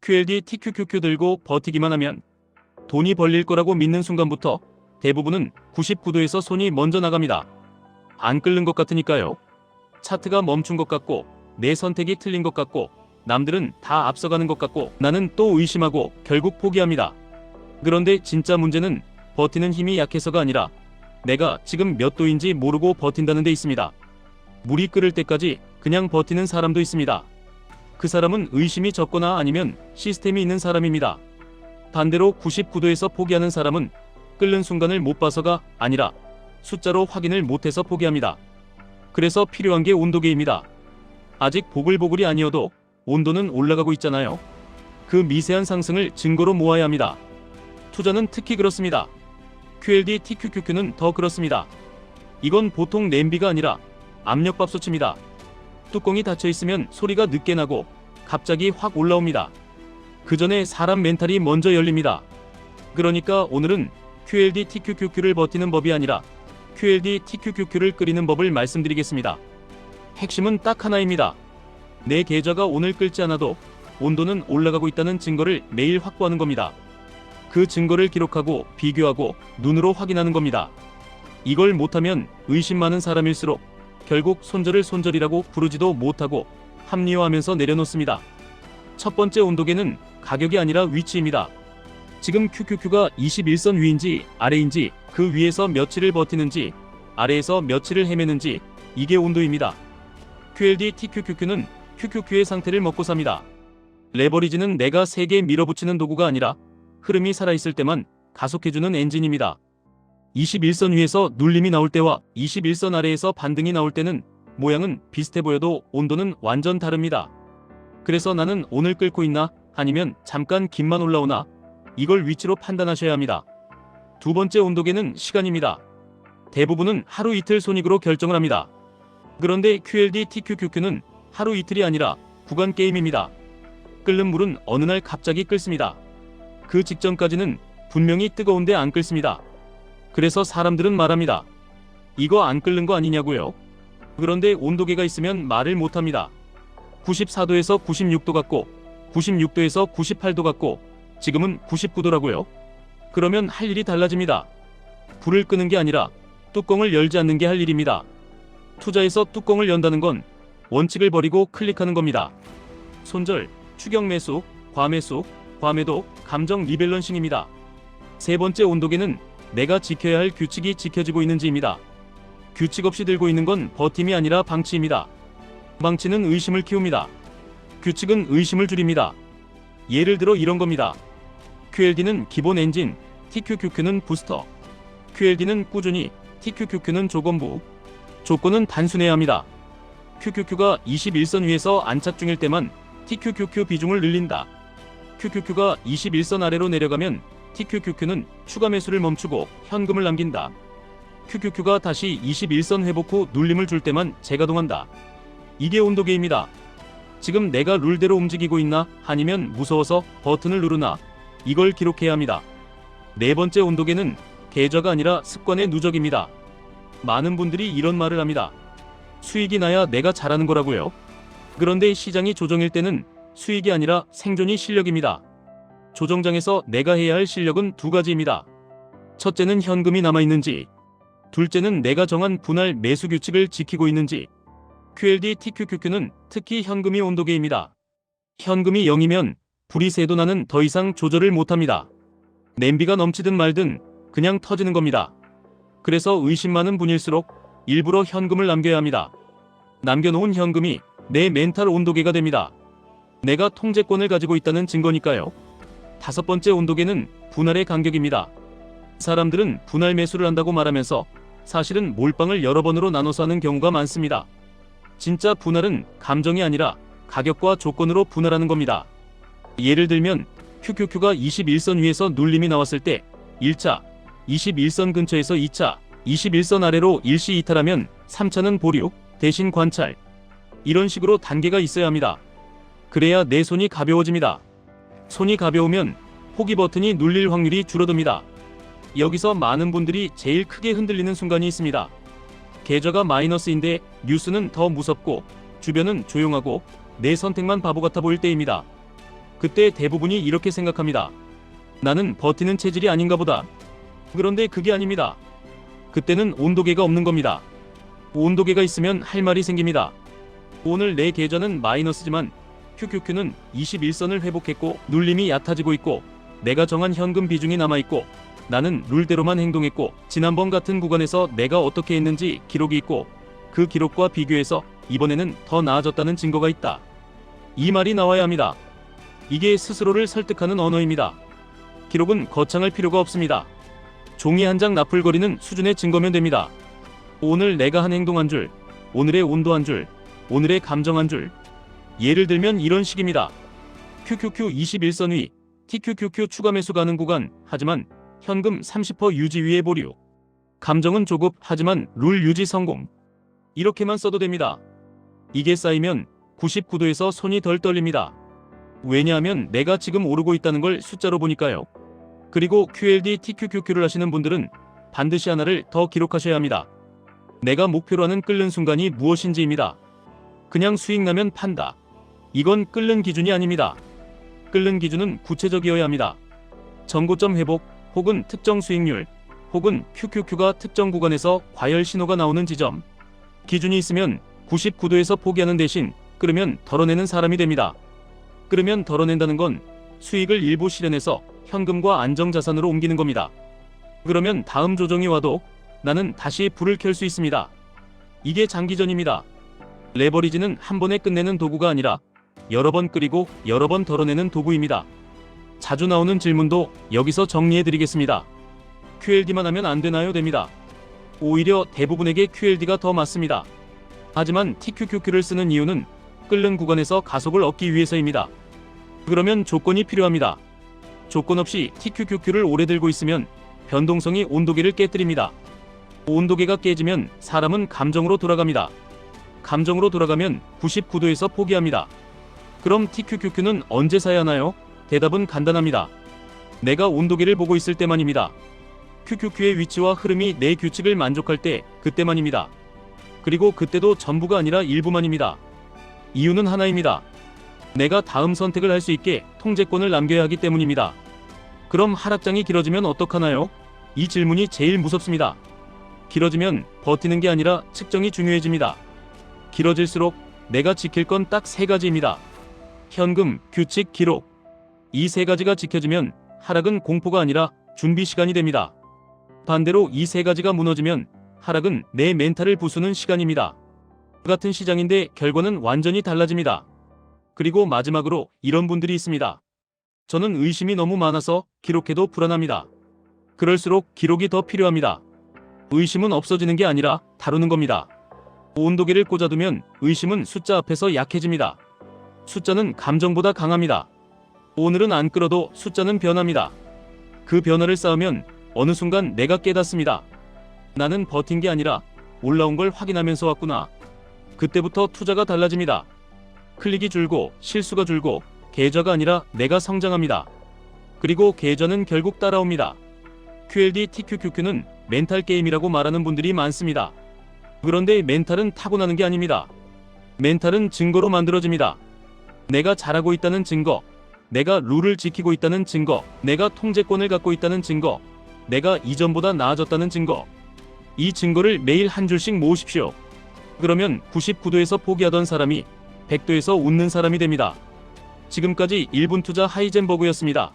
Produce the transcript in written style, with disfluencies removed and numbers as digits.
QLD TQQQ 들고 버티기만 하면 돈이 벌릴 거라고 믿는 순간부터 대부분은 99도에서 손이 먼저 나갑니다. 안 끓는 것 같으니까요. 차트가 멈춘 것 같고 내 선택이 틀린 것 같고 남들은 다 앞서가는 것 같고 나는 또 의심하고 결국 포기합니다. 그런데 진짜 문제는 버티는 힘이 약해서가 아니라 내가 지금 몇 도인지 모르고 버틴다는 데 있습니다. 물이 끓을 때까지 그냥 버티는 사람도 있습니다. 그 사람은 의심이 적거나 아니면 시스템이 있는 사람입니다. 반대로 99도에서 포기하는 사람은 끓는 순간을 못 봐서가 아니라 숫자로 확인을 못해서 포기합니다. 그래서 필요한 게 온도계입니다. 아직 보글보글이 아니어도 온도는 올라가고 있잖아요. 그 미세한 상승을 증거로 모아야 합니다. 투자는 특히 그렇습니다. QLD TQQQ는 더 그렇습니다. 이건 보통 냄비가 아니라 압력밥솥입니다. 뚜껑이 닫혀 있으면 소리가 늦게 나고 갑자기 확 올라옵니다. 그 전에 사람 멘탈이 먼저 열립니다. 그러니까 오늘은 QLD TQQQ를 버티는 법이 아니라 QLD TQQQ를 끓이는 법을 말씀드리겠습니다. 핵심은 딱 하나입니다. 내 계좌가 오늘 끓지 않아도 온도는 올라가고 있다는 증거를 매일 확보하는 겁니다. 그 증거를 기록하고 비교하고 눈으로 확인하는 겁니다. 이걸 못하면 의심 많은 사람일수록 결국 손절을 손절이라고 부르지도 못하고 합리화하면서 내려놓습니다. 첫 번째 온도계는 가격이 아니라 위치입니다. 지금 QQQ가 21선 위인지 아래인지 그 위에서 며칠을 버티는지 아래에서 며칠을 헤매는지 이게 온도입니다. QLD TQQQ는 QQQ의 상태를 먹고 삽니다. 레버리지는 내가 세게 밀어붙이는 도구가 아니라 흐름이 살아있을 때만 가속해주는 엔진입니다. 21선 위에서 눌림이 나올 때와 21선 아래에서 반등이 나올 때는 모양은 비슷해 보여도 온도는 완전 다릅니다. 그래서 나는 오늘 끓고 있나 아니면 잠깐 김만 올라오나 이걸 위치로 판단하셔야 합니다. 두 번째 온도계는 시간입니다. 대부분은 하루 이틀 손익으로 결정을 합니다. 그런데 QLD TQQQ는 하루 이틀이 아니라 구간 게임입니다. 끓는 물은 어느 날 갑자기 끓습니다. 그 직전까지는 분명히 뜨거운데 안 끓습니다. 그래서 사람들은 말합니다. 이거 안 끓는 거 아니냐고요? 그런데 온도계가 있으면 말을 못합니다. 94도에서 96도 같고 96도에서 98도 같고 지금은 99도라고요? 그러면 할 일이 달라집니다. 불을 끄는 게 아니라 뚜껑을 열지 않는 게 할 일입니다. 투자에서 뚜껑을 연다는 건 원칙을 버리고 클릭하는 겁니다. 손절, 추격 매수, 과매수, 과매도, 감정 리밸런싱입니다. 세 번째 온도계는 내가 지켜야 할 규칙이 지켜지고 있는지입니다. 규칙 없이 들고 있는 건 버팀이 아니라 방치입니다. 방치는 의심을 키웁니다. 규칙은 의심을 줄입니다. 예를 들어 이런 겁니다. QLD는 기본 엔진, TQQQ는 부스터. QLD는 꾸준히, TQQQ는 조건부. 조건은 단순해야 합니다. QQQ가 21선 위에서 안착 중일 때만 TQQQ 비중을 늘린다. QQQ가 21선 아래로 내려가면 TQQQ는 추가 매수를 멈추고 현금을 남긴다. QQQ가 다시 21선 회복 후 눌림을 줄 때만 재가동한다. 이게 온도계입니다. 지금 내가 룰대로 움직이고 있나 아니면 무서워서 버튼을 누르나 이걸 기록해야 합니다. 네 번째 온도계는 계좌가 아니라 습관의 누적입니다. 많은 분들이 이런 말을 합니다. 수익이 나야 내가 잘하는 거라고요. 그런데 시장이 조정일 때는 수익이 아니라 생존이 실력입니다. 조정장에서 내가 해야 할 실력은 두 가지입니다. 첫째는 현금이 남아있는지, 둘째는 내가 정한 분할 매수 규칙을 지키고 있는지. QLD TQQQ는 특히 현금이 온도계입니다. 현금이 0이면 불이 새도 나는 더 이상 조절을 못합니다. 냄비가 넘치든 말든 그냥 터지는 겁니다. 그래서 의심 많은 분일수록 일부러 현금을 남겨야 합니다. 남겨놓은 현금이 내 멘탈 온도계가 됩니다. 내가 통제권을 가지고 있다는 증거니까요. 다섯 번째 온도계는 분할의 간격입니다. 사람들은 분할 매수를 한다고 말하면서 사실은 몰빵을 여러 번으로 나눠서 하는 경우가 많습니다. 진짜 분할은 감정이 아니라 가격과 조건으로 분할하는 겁니다. 예를 들면 QQQ가 21선 위에서 눌림이 나왔을 때 1차, 21선 근처에서 2차, 21선 아래로 일시 이탈하면 3차는 보류, 대신 관찰. 이런 식으로 단계가 있어야 합니다. 그래야 내 손이 가벼워집니다. 손이 가벼우면 포기 버튼이 눌릴 확률이 줄어듭니다. 여기서 많은 분들이 제일 크게 흔들리는 순간이 있습니다. 계좌가 마이너스인데 뉴스는 더 무섭고 주변은 조용하고 내 선택만 바보 같아 보일 때입니다. 그때 대부분이 이렇게 생각합니다. 나는 버티는 체질이 아닌가 보다. 그런데 그게 아닙니다. 그때는 온도계가 없는 겁니다. 온도계가 있으면 할 말이 생깁니다. 오늘 내 계좌는 마이너스지만 QQQ는 21선을 회복했고 눌림이 얕아지고 있고 내가 정한 현금 비중이 남아있고 나는 룰대로만 행동했고 지난번 같은 구간에서 내가 어떻게 했는지 기록이 있고 그 기록과 비교해서 이번에는 더 나아졌다는 증거가 있다. 이 말이 나와야 합니다. 이게 스스로를 설득하는 언어입니다. 기록은 거창할 필요가 없습니다. 종이 한 장 나풀거리는 수준의 증거면 됩니다. 오늘 내가 한 행동 한 줄, 오늘의 온도 한 줄, 오늘의 감정 한 줄. 예를 들면 이런 식입니다. QQQ 21선 위, TQQQ 추가 매수 가는 구간, 하지만 현금 30% 유지 위에 보류. 감정은 조급, 하지만 룰 유지 성공. 이렇게만 써도 됩니다. 이게 쌓이면 99도에서 손이 덜 떨립니다. 왜냐하면 내가 지금 오르고 있다는 걸 숫자로 보니까요. 그리고 QLD, TQQQ를 하시는 분들은 반드시 하나를 더 기록하셔야 합니다. 내가 목표로 하는 끓는 순간이 무엇인지입니다. 그냥 수익 나면 판다. 이건 끓는 기준이 아닙니다. 끓는 기준은 구체적이어야 합니다. 전고점 회복, 혹은 특정 수익률, 혹은 QQQ가 특정 구간에서 과열 신호가 나오는 지점. 기준이 있으면 99도에서 포기하는 대신 끓으면 덜어내는 사람이 됩니다. 끓으면 덜어낸다는 건 수익을 일부 실현해서 현금과 안정자산으로 옮기는 겁니다. 그러면 다음 조정이 와도 나는 다시 불을 켤 수 있습니다. 이게 장기전입니다. 레버리지는 한 번에 끝내는 도구가 아니라 여러 번 끓이고 여러 번 덜어내는 도구입니다. 자주 나오는 질문도 여기서 정리해드리겠습니다. QLD만 하면 안 되나요? 됩니다. 오히려 대부분에게 QLD가 더 맞습니다. 하지만 TQQQ를 쓰는 이유는 끓는 구간에서 가속을 얻기 위해서입니다. 그러면 조건이 필요합니다. 조건 없이 TQQQ를 오래 들고 있으면 변동성이 온도계를 깨뜨립니다. 온도계가 깨지면 사람은 감정으로 돌아갑니다. 감정으로 돌아가면 99도에서 포기합니다. 그럼 TQQQ는 언제 사야 하나요? 대답은 간단합니다. 내가 온도계를 보고 있을 때만입니다. QQQ의 위치와 흐름이 내 규칙을 만족할 때 그때만입니다. 그리고 그때도 전부가 아니라 일부만입니다. 이유는 하나입니다. 내가 다음 선택을 할 수 있게 통제권을 남겨야 하기 때문입니다. 그럼 하락장이 길어지면 어떡하나요? 이 질문이 제일 무섭습니다. 길어지면 버티는 게 아니라 측정이 중요해집니다. 길어질수록 내가 지킬 건 딱 세 가지입니다. 현금, 규칙, 기록. 이 세 가지가 지켜지면 하락은 공포가 아니라 준비 시간이 됩니다. 반대로 이 세 가지가 무너지면 하락은 내 멘탈을 부수는 시간입니다. 같은 시장인데 결과는 완전히 달라집니다. 그리고 마지막으로 이런 분들이 있습니다. 저는 의심이 너무 많아서 기록해도 불안합니다. 그럴수록 기록이 더 필요합니다. 의심은 없어지는 게 아니라 다루는 겁니다. 온도계를 꽂아두면 의심은 숫자 앞에서 약해집니다. 숫자는 감정보다 강합니다. 오늘은 안 끌어도 숫자는 변합니다. 그 변화를 쌓으면 어느 순간 내가 깨닫습니다. 나는 버틴 게 아니라 올라온 걸 확인하면서 왔구나. 그때부터 투자가 달라집니다. 클릭이 줄고 실수가 줄고 계좌가 아니라 내가 성장합니다. 그리고 계좌는 결국 따라옵니다. QLD, TQQQ는 멘탈 게임이라고 말하는 분들이 많습니다. 그런데 멘탈은 타고나는 게 아닙니다. 멘탈은 증거로 만들어집니다. 내가 잘하고 있다는 증거, 내가 룰을 지키고 있다는 증거, 내가 통제권을 갖고 있다는 증거, 내가 이전보다 나아졌다는 증거. 이 증거를 매일 한 줄씩 모으십시오. 그러면 99도에서 포기하던 사람이 100도에서 웃는 사람이 됩니다. 지금까지 1분 투자 하이젠버그였습니다.